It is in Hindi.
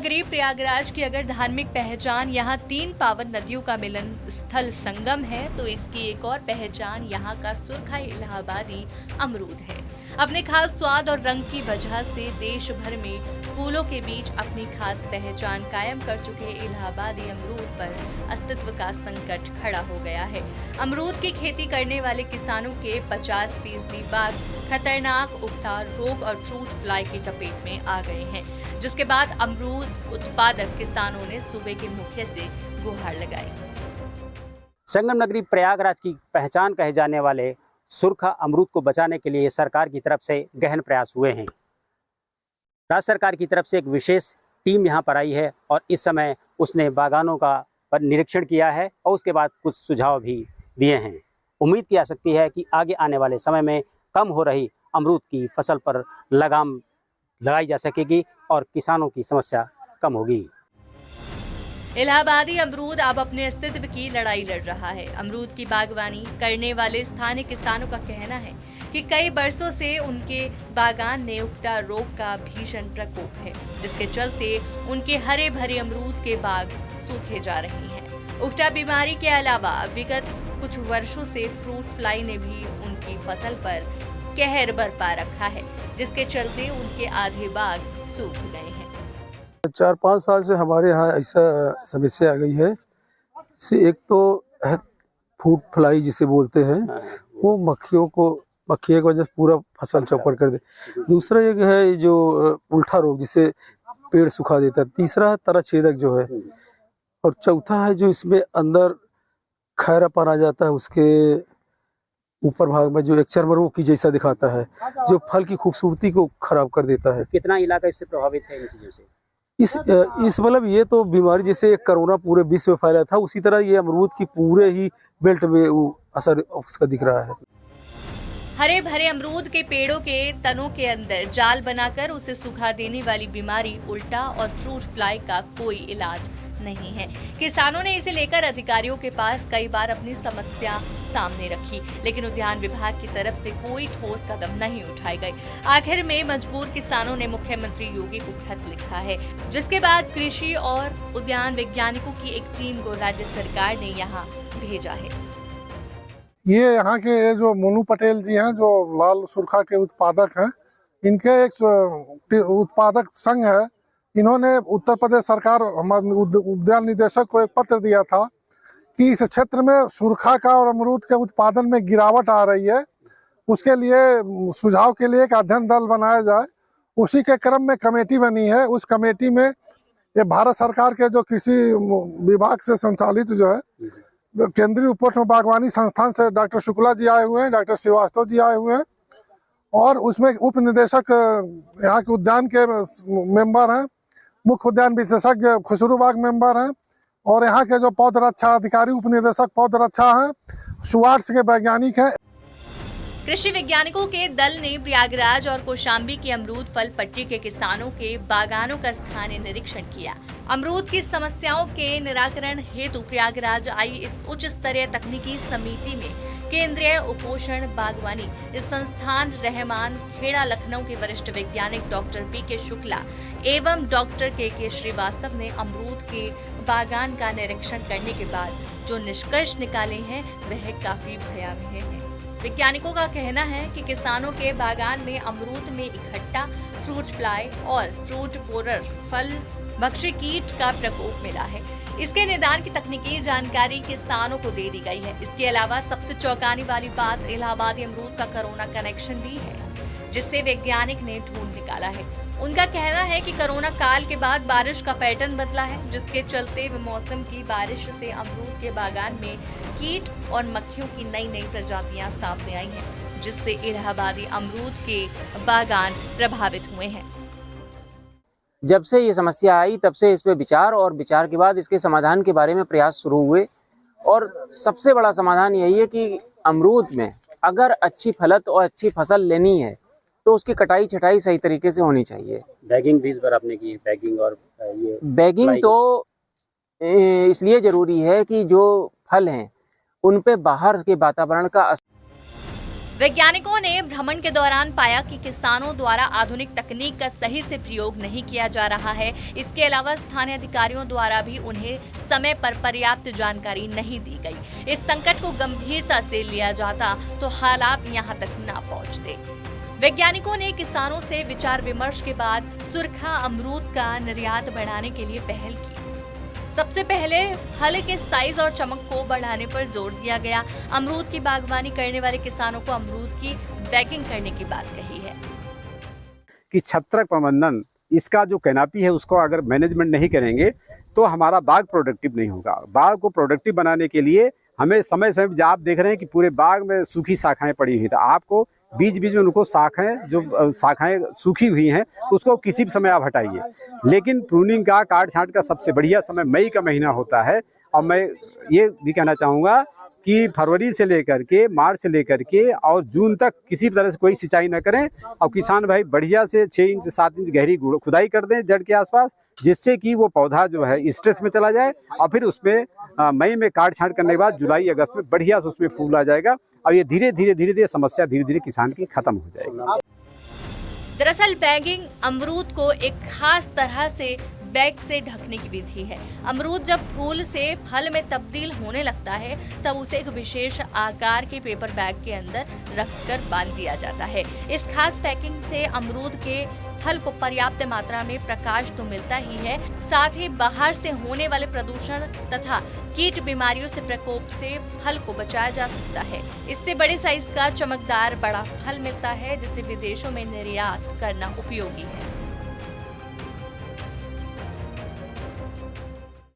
नगरी प्रयागराज की अगर धार्मिक पहचान यहाँ 3 पावन नदियों का मिलन स्थल संगम है, तो इसकी एक और पहचान यहाँ का सुरखा इलाहाबादी अमरूद है। अपने खास स्वाद और रंग की वजह से देश भर में फूलों के बीच अपनी खास पहचान कायम कर चुके इलाहाबादी अमरूद पर अस्तित्व का संकट खड़ा हो गया है। अमरूद की खेती करने वाले किसानों के 50% बाग खतरनाक उगता रोग और फ्रूट फ्लाई की चपेट में आ गए हैं, जिसके बाद अमरूद उत्पादक किसानों ने सूबे के मुखिया से गुहार लगाई। संगम नगरी प्रयागराज की पहचान कहे जाने वाले सुरखा अमरूद को बचाने के लिए सरकार की तरफ से गहन प्रयास हुए हैं। राज्य सरकार की तरफ से एक विशेष टीम यहाँ पर आई है और इस समय उसने बागानों का पर निरीक्षण किया है और उसके बाद कुछ सुझाव भी दिए हैं। उम्मीद की जा सकती है कि आगे आने वाले समय में कम हो रही अमरूद की फसल पर लगाम लगाई जा सकेगी और किसानों की समस्या कम होगी। इलाहाबादी अमरूद अब अपने अस्तित्व की लड़ाई लड़ रहा है। अमरूद की बागवानी करने वाले स्थानीय किसानों का कहना है कि कई बरसों से उनके बागान में उगता रोग का भीषण प्रकोप है, जिसके चलते उनके हरे भरे अमरूद के बाग सूखे जा रहे हैं। उगटा बीमारी के अलावा विगत कुछ वर्षों से फ्रूट फ्लाई ने भी उनकी फसल पर कहर बरपा रखा है, जिसके चलते उनके आधे बाग सूख गए हैं। 4-5 साल से हमारे यहाँ ऐसा समस्या आ गई है। इसे एक तो फ्रूट फ्लाई जिसे बोलते हैं, वो मक्खियों की वजह से पूरा फसल चौपट कर दे। दूसरा एक है जो उल्टा रोग जिसे पेड़ सुखा देता है। तीसरा है तरह छेदक जो है, और चौथा है जो इसमें अंदर खैरापन आ जाता है, उसके ऊपर भाग में जो एक चर्म रोग की जैसा दिखाता है, जो फल की खूबसूरती को खराब कर देता है। कितना इलाका इससे प्रभावित है इन चीजों से? इस मतलब ये तो बीमारी जैसे कोरोना पूरे विश्व में फैला था, उसी तरह ये अमरूद की पूरे ही बेल्ट में वो असर उसका दिख रहा है। हरे भरे अमरूद के पेड़ों के तनों के अंदर जाल बनाकर उसे सुखा देने वाली बीमारी उल्टा और फ्रूट फ्लाई का कोई इलाज नहीं है। किसानों ने इसे लेकर अधिकारियों के पास कई बार अपनी समस्या सामने रखी, लेकिन उद्यान विभाग की तरफ से कोई ठोस कदम नहीं उठाए गए। आखिर में मजबूर किसानों ने मुख्यमंत्री योगी को खत लिखा है, जिसके बाद कृषि और उद्यान वैज्ञानिकों की एक टीम को राज्य सरकार ने यहाँ भेजा है। ये यहाँ के जो मोनू पटेल जी हैं, जो लाल सुरखा के उत्पादक हैं, इनके एक उत्पादक संघ है। इन्होंने उत्तर प्रदेश सरकार उद्यान निदेशक को एक पत्र दिया था कि इस क्षेत्र में सुरखा का और अमरूद के उत्पादन में गिरावट आ रही है, उसके लिए सुझाव के लिए एक अध्ययन दल बनाया जाए। उसी के क्रम में कमेटी बनी है। उस कमेटी में ये भारत सरकार के जो कृषि विभाग से संचालित जो है केंद्रीय उपोष्ण बागवानी संस्थान से डॉक्टर शुक्ला जी आए हुए हैं, डॉक्टर श्रीवास्तव जी आए हुए हैं, और उसमें उप निदेशक यहाँ के उद्यान के मेंबर हैं, मुख्य उद्यान विशेषज्ञ खुसरू बाग मेंबर हैं, और यहाँ के जो पौध रक्षा अधिकारी उप निदेशक पौध रक्षा हैं, सुवार्ड्स के वैज्ञानिक हैं। कृषि वैज्ञानिकों के दल ने प्रयागराज और कौशाम्बी की अमरूद फल पट्टी के किसानों के बागानों का स्थानीय निरीक्षण किया। अमरूद की समस्याओं के निराकरण हेतु प्रयागराज आई इस उच्च स्तरीय तकनीकी समिति में केंद्रीय उपोषण बागवानी संस्थान रहमान खेड़ा लखनऊ के वरिष्ठ वैज्ञानिक डॉक्टर पी.के. शुक्ला एवं डॉक्टर के श्रीवास्तव ने अमरूद के बागान का निरीक्षण करने के बाद जो निष्कर्ष निकाले हैं वह काफी भयावह है। वैज्ञानिकों का कहना है कि किसानों के बागान में अमरूद में इकट्ठा फ्रूट फ्लाई और फ्रूट बोरर फल भक्षी कीट का प्रकोप मिला है। इसके निदान की तकनीकी जानकारी किसानों को दे दी गई है। इसके अलावा सबसे चौंकाने वाली बात इलाहाबादी अमरूद का कोरोना कनेक्शन भी है, जिससे वैज्ञानिक ने ढूंढ निकाला है। उनका कहना है कि कोरोना काल के बाद बारिश का पैटर्न बदला है, जिसके चलते मौसम की बारिश से अमरूद के बागान में कीट और मक्खियों की नई प्रजातियां सामने आई हैं, जिससे इलाहाबादी अमरूद के बागान प्रभावित हुए हैं। जब से ये समस्या आई तब से इस पे विचार और विचार के बाद इसके समाधान के बारे में प्रयास शुरू हुए, और सबसे बड़ा समाधान यही है कि अमरूद में अगर अच्छी फलत और अच्छी फसल लेनी है तो उसकी कटाई छटाई सही तरीके से होनी चाहिए। बैगिंग भी इस बार आपने की, बैगिंग और ये बैगिंग तो इसलिए जरूरी है कि जो फल हैं उन पे बाहर के वातावरण का वैज्ञानिकों ने भ्रमण के दौरान पाया कि किसानों द्वारा आधुनिक तकनीक का सही से प्रयोग नहीं किया जा रहा है। इसके अलावा स्थानीय अधिकारियों द्वारा भी उन्हें समय पर पर्याप्त जानकारी नहीं दी गई। इस संकट को गंभीरता से लिया जाता तो हालात यहां तक ना पहुंचते। वैज्ञानिकों ने किसानों से विचार विमर्श के बाद सुरखा अमरूद का निर्यात बढ़ाने के लिए पहल की। सबसे पहले फल के साइज और चमक को बढ़ाने पर जोर दिया गया। अमरूद की बागवानी करने वाले किसानों को अमरूद की बैगिंग करने की बात कही है कि छत्रक प्रबंधन, इसका जो कैनापी है उसको अगर मैनेजमेंट नहीं करेंगे तो हमारा बाग प्रोडक्टिव नहीं होगा। बाग को प्रोडक्टिव बनाने के लिए हमें समय समय, आप देख रहे हैं कि पूरे बाग में सूखी शाखाएं पड़ी हुई, तो आपको बीच बीच में उनको शाखाएं सूखी हुई हैं उसको किसी भी समय आप हटाइए। लेकिन प्रूनिंग का, काट छांट का सबसे बढ़िया समय मई का महीना होता है। और मैं ये भी कहना चाहूँगा कि फरवरी से लेकर के मार्च से लेकर के और जून तक किसी भी तरह से कोई सिंचाई न करें और किसान भाई बढ़िया से 6 इंच 7 इंच गहरी खुदाई कर दें जड़ के आसपास, जिससे कि वो पौधा जो है स्ट्रेस में चला जाए और फिर उसमें मई में काट छांट करने के बाद जुलाई अगस्त में बढ़िया से उसमें फूल आ जाएगा और ये धीरे धीरे समस्या धीरे धीरे किसान की खत्म हो जाएगी। दरअसल बैगिंग अमरूद को एक खास तरह से बैग से ढकने की विधि है। अमरूद जब फूल से फल में तब्दील होने लगता है तब उसे एक विशेष आकार के पेपर बैग के अंदर रखकर बांध दिया जाता है। इस खास पैकिंग से अमरूद के फल को पर्याप्त मात्रा में प्रकाश तो मिलता ही है, साथ ही बाहर से होने वाले प्रदूषण तथा कीट बीमारियों से प्रकोप से फल को बचाया जा सकता है। इससे बड़े साइज का चमकदार बड़ा फल मिलता है जिसे विदेशों में निर्यात करना उपयोगी है।